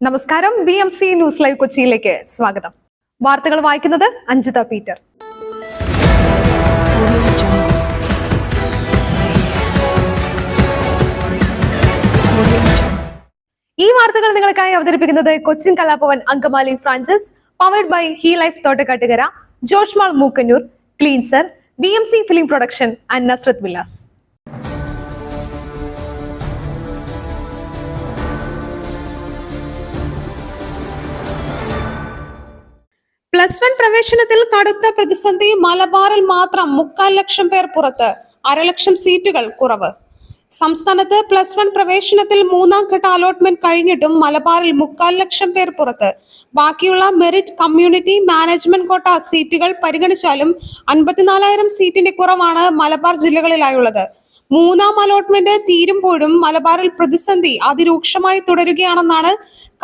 നമസ്കാരം. BMC news live കൊച്ചിയിലേക്ക് സ്വാഗതം. വാർത്തകൾ വായിക്കുന്നത് അഞ്ജിത പീറ്റർ. ഈ വാർത്തകൾ നിങ്ങൾക്കായി അവതരിപ്പിക്കുന്നത് Cochin Kalabhavan Angamaly franchise, powered by He Life Thottakattukara, Joshmall Mookkannoor, Cleanser, BMC film production and Nazrath Villas. +1 പ്രവേശനത്തിൽ കടുത്ത പ്രതിസന്ധി. മലബാറിൽ മാത്രം 3.25 ലക്ഷം പേർ പുറത്ത്, 1/2 ലക്ഷം സീറ്റുകൾ കുറവ്. സംസ്ഥാനത്ത് +1 പ്രവേശനത്തിൽ 3ാം ഘട്ട അലോട്ട്മെന്റ് കഴിഞ്ഞിട്ടും മലബാറിൽ 3.25 ലക്ഷം പേർ പുറത്ത്. ബാക്കിയുള്ള മെറിറ്റ്, കമ്മ്യൂണിറ്റി, മാനേജ്മെന്റ് കോട്ട സീറ്റുകൾ പരിഗണിച്ചാലും 54,000 സീറ്റിന്റെ കുറവാണ് മലബാർ ജില്ലകളിലായുള്ളത്. 3ാം അലോട്ട്മെന്റ് തീരുമ്പോഴും മലബാറിൽ പ്രതിസന്ധി അതിരൂക്ഷമായി തുടരുകയാണെന്നാണ്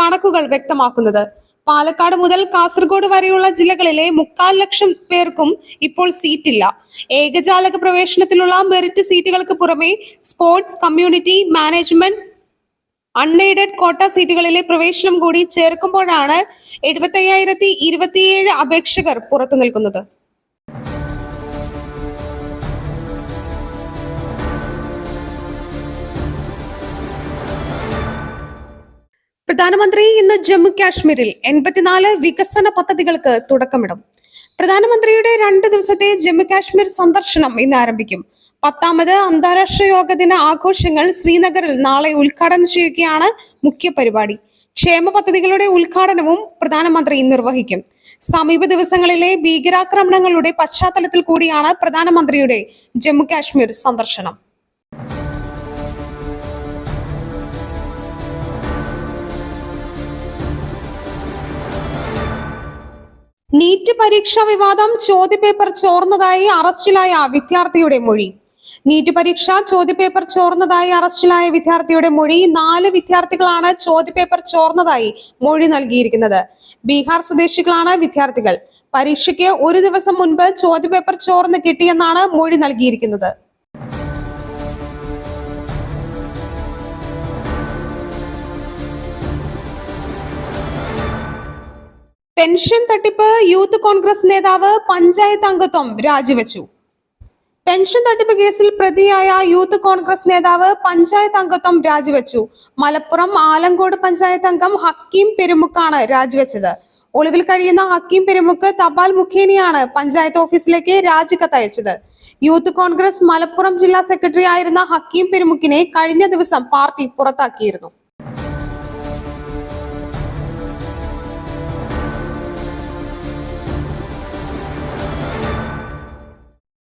കണക്കുകൾ വ്യക്തമാക്കുന്നത്. പാലക്കാട് മുതൽ കാസർഗോഡ് വരെയുള്ള ജില്ലകളിലെ 3.25 ലക്ഷം പേർക്കും ഇപ്പോൾ സീറ്റില്ല. ഏകജാലക പ്രവേശനത്തിലുള്ള മെറിറ്റ് സീറ്റുകൾക്ക് പുറമെ സ്പോർട്സ്, കമ്മ്യൂണിറ്റി, മാനേജ്മെന്റ്, അൺഎയ്ഡഡ് കോട്ട സീറ്റുകളിലെ പ്രവേശനം കൂടി ചേർക്കുമ്പോഴാണ് 75,027 അപേക്ഷകർ പുറത്തു നിൽക്കുന്നത്. പ്രധാനമന്ത്രി ഇന്ന് ജമ്മു കാശ്മീരിൽ 84 വികസന പദ്ധതികൾക്ക് തുടക്കമിടും. പ്രധാനമന്ത്രിയുടെ 2 ദിവസത്തെ ജമ്മു കാശ്മീർ സന്ദർശനം ഇന്ന് ആരംഭിക്കും. 10ാമത് അന്താരാഷ്ട്ര യോഗ ദിന ആഘോഷങ്ങൾ ശ്രീനഗറിൽ നാളെ ഉദ്ഘാടനം ചെയ്യുകയാണ് മുഖ്യ പരിപാടി. ക്ഷേമ പദ്ധതികളുടെ ഉദ്ഘാടനവും പ്രധാനമന്ത്രി നിർവഹിക്കും. സമീപ ദിവസങ്ങളിലെ ഭീകരാക്രമണങ്ങളുടെ പശ്ചാത്തലത്തിൽ കൂടിയാണ് പ്രധാനമന്ത്രിയുടെ ജമ്മു കാശ്മീർ സന്ദർശനം. നീറ്റ് പരീക്ഷാ വിവാദം. ചോദ്യപേപ്പർ ചോർന്നതായി അറസ്റ്റിലായ വിദ്യാർത്ഥിയുടെ മൊഴി. നീറ്റ് പരീക്ഷ ചോദ്യപേപ്പർ ചോർന്നതായി അറസ്റ്റിലായ വിദ്യാർത്ഥിയുടെ മൊഴി. 4 വിദ്യാർത്ഥികളാണ് ചോദ്യപേപ്പർ ചോർന്നതായി മൊഴി നൽകിയിരിക്കുന്നത്. ബീഹാർ സ്വദേശികളാണ് വിദ്യാർത്ഥികൾ. പരീക്ഷയ്ക്ക് 1 ദിവസം മുൻപ് ചോദ്യപേപ്പർ ചോർന്ന് കിട്ടിയെന്നാണ് മൊഴി നൽകിയിരിക്കുന്നത്. പെൻഷൻ തട്ടിപ്പ്. യൂത്ത് കോൺഗ്രസ് നേതാവ് പഞ്ചായത്ത് അംഗത്വം രാജിവെച്ചു. പെൻഷൻ തട്ടിപ്പ് കേസിൽ പ്രതിയായ യൂത്ത് കോൺഗ്രസ് നേതാവ് പഞ്ചായത്ത് അംഗത്വം രാജിവെച്ചു. മലപ്പുറം ആലങ്കോട് പഞ്ചായത്ത് അംഗം ഹക്കീം പെരുമുക്കാണ് രാജിവെച്ചത്. ഒളിവിൽ കഴിയുന്ന ഹക്കീം പെരുമുക്ക് തപാൽ മുഖേനയാണ് പഞ്ചായത്ത് ഓഫീസിലേക്ക് രാജിക്കത്തയച്ചത്. യൂത്ത് കോൺഗ്രസ് മലപ്പുറം ജില്ലാ സെക്രട്ടറി ആയിരുന്ന ഹക്കീം പെരുമുക്കിനെ കഴിഞ്ഞ ദിവസം പാർട്ടി പുറത്താക്കിയിരുന്നു.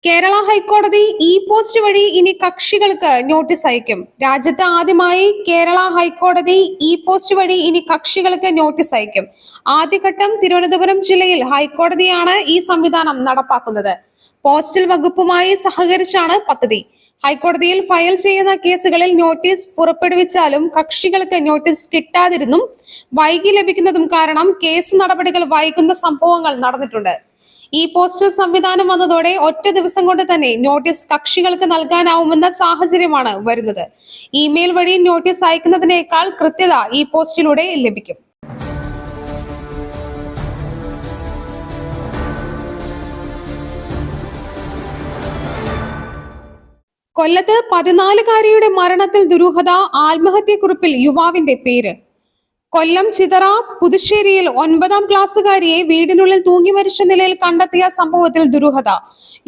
കേരള ഹൈക്കോടതി പോസ്റ്റ് വഴി ഇനി കക്ഷികൾക്ക് നോട്ടീസ് അയക്കും. രാജ്യത്ത് ആദ്യമായി കേരള ഹൈക്കോടതി പോസ്റ്റ് വഴി ഇനി കക്ഷികൾക്ക് നോട്ടീസ് അയക്കും. ആദ്യഘട്ടം തിരുവനന്തപുരം ജില്ലയിൽ ഹൈക്കോടതിയാണ് ഈ സംവിധാനം നടപ്പാക്കുന്നത്. പോസ്റ്റൽ വകുപ്പുമായി സഹകരിച്ചാണ് പദ്ധതി. ഹൈക്കോടതിയിൽ ഫയൽ ചെയ്യുന്ന കേസുകളിൽ നോട്ടീസ് പുറപ്പെടുവിച്ചാലും കക്ഷികൾക്ക് നോട്ടീസ് കിട്ടാതിരുന്നും വൈകി ലഭിക്കുന്നതും കാരണം കേസ് നടപടികൾ വൈകുന്ന സംഭവങ്ങൾ നടന്നിട്ടുണ്ട്. പോസ്റ്റൽ സംവിധാനം വന്നതോടെ ഒറ്റ ദിവസം കൊണ്ട് തന്നെ നോട്ടീസ് കക്ഷികൾക്ക് നൽകാനാവുമെന്ന സാഹചര്യമാണ് വരുന്നത്. ഇമെയിൽ വഴി നോട്ടീസ് അയക്കുന്നതിനേക്കാൾ കൃത്യത പോസ്റ്റിലൂടെ ലഭിക്കും. കൊല്ലത്ത് 14-കാരിയുടെ മരണത്തിൽ ദുരൂഹത. ആത്മഹത്യക്കുറിപ്പിൽ യുവാവിന്റെ പേര്. കൊല്ലം ചിതറ പുതുശ്ശേരിയിൽ 9ാം ക്ലാസ്സുകാരിയെ വീടിനുള്ളിൽ തൂങ്ങി മരിച്ച നിലയിൽ കണ്ടെത്തിയ സംഭവത്തിൽ ദുരൂഹത.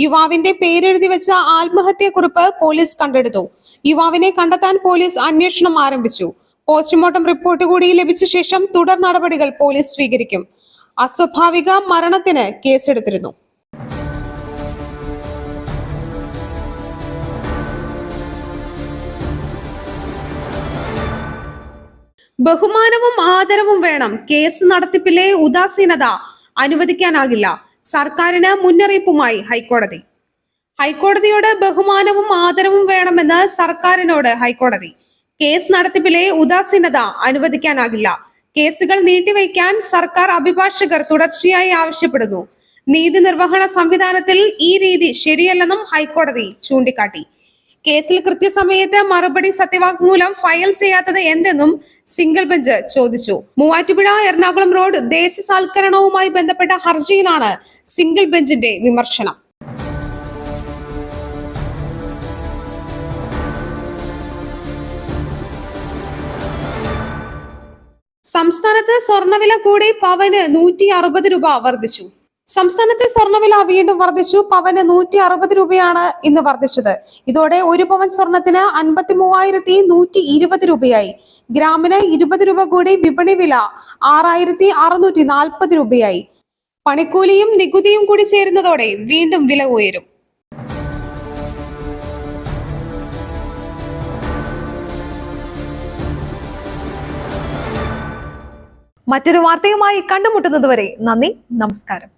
യുവാവിന്റെ പേരെഴുതി വെച്ച ആത്മഹത്യക്കുറിപ്പ് പോലീസ് കണ്ടെടുത്തു. യുവാവിനെ കണ്ടെത്താൻ പോലീസ് അന്വേഷണം ആരംഭിച്ചു. പോസ്റ്റ്മോർട്ടം റിപ്പോർട്ട് കൂടി ലഭിച്ച ശേഷം തുടർ നടപടികൾ പോലീസ് സ്വീകരിക്കും. അസ്വാഭാവിക മരണത്തിന് കേസെടുത്തിരുന്നു. ബഹുമാനവും ആദരവും വേണം. കേസ് നടത്തിപ്പിലെ ഉദാസീനത അനുവദിക്കാനാകില്ല. സർക്കാരിന് മുന്നറിയിപ്പുമായി ഹൈക്കോടതി. ഹൈക്കോടതിയോട് ബഹുമാനവും ആദരവും വേണമെന്ന് സർക്കാരിനോട് ഹൈക്കോടതി. കേസ് നടത്തിപ്പിലെ ഉദാസീനത അനുവദിക്കാനാകില്ല. കേസുകൾ നീട്ടിവയ്ക്കാൻ സർക്കാർ അഭിഭാഷകർ തുടർച്ചയായി ആവശ്യപ്പെടുന്നു. നീതി നിർവഹണ സംവിധാനത്തിൽ ഈ രീതി ശരിയല്ലെന്നും ഹൈക്കോടതി ചൂണ്ടിക്കാട്ടി. കേസിൽ കൃത്യസമയത്ത് മറുപടി സത്യവാങ്മൂലം ഫയൽ ചെയ്യാത്തത് എന്തെന്നും സിംഗിൾ ബെഞ്ച് ചോദിച്ചു. മൂവാറ്റുപുഴ എറണാകുളം റോഡ് ദേശസാൽക്കരണവുമായി ബന്ധപ്പെട്ട ഹർജിയിലാണ് സിംഗിൾ ബെഞ്ചിന്റെ വിമർശനം. സംസ്ഥാനത്ത് സ്വർണ്ണവില കൂടി പവന് 160 രൂപ വർദ്ധിച്ചു. സംസ്ഥാനത്തെ സ്വർണ്ണവില വീണ്ടും വർദ്ധിച്ചു. പവന് 160 രൂപയാണ് ഇന്ന് വർദ്ധിച്ചത്. ഇതോടെ ഒരു പവൻ സ്വർണത്തിന് 53,120 രൂപയായി. ഗ്രാമിന് 20 രൂപ കൂടി വിപണി വില 6,640 രൂപയായി. പണിക്കൂലിയും നികുതിയും കൂടി ചേരുന്നതോടെ വീണ്ടും വില ഉയരും. മറ്റൊരു വാർത്തയുമായി കണ്ടുമുട്ടുന്നതുവരെ നന്ദി, നമസ്കാരം.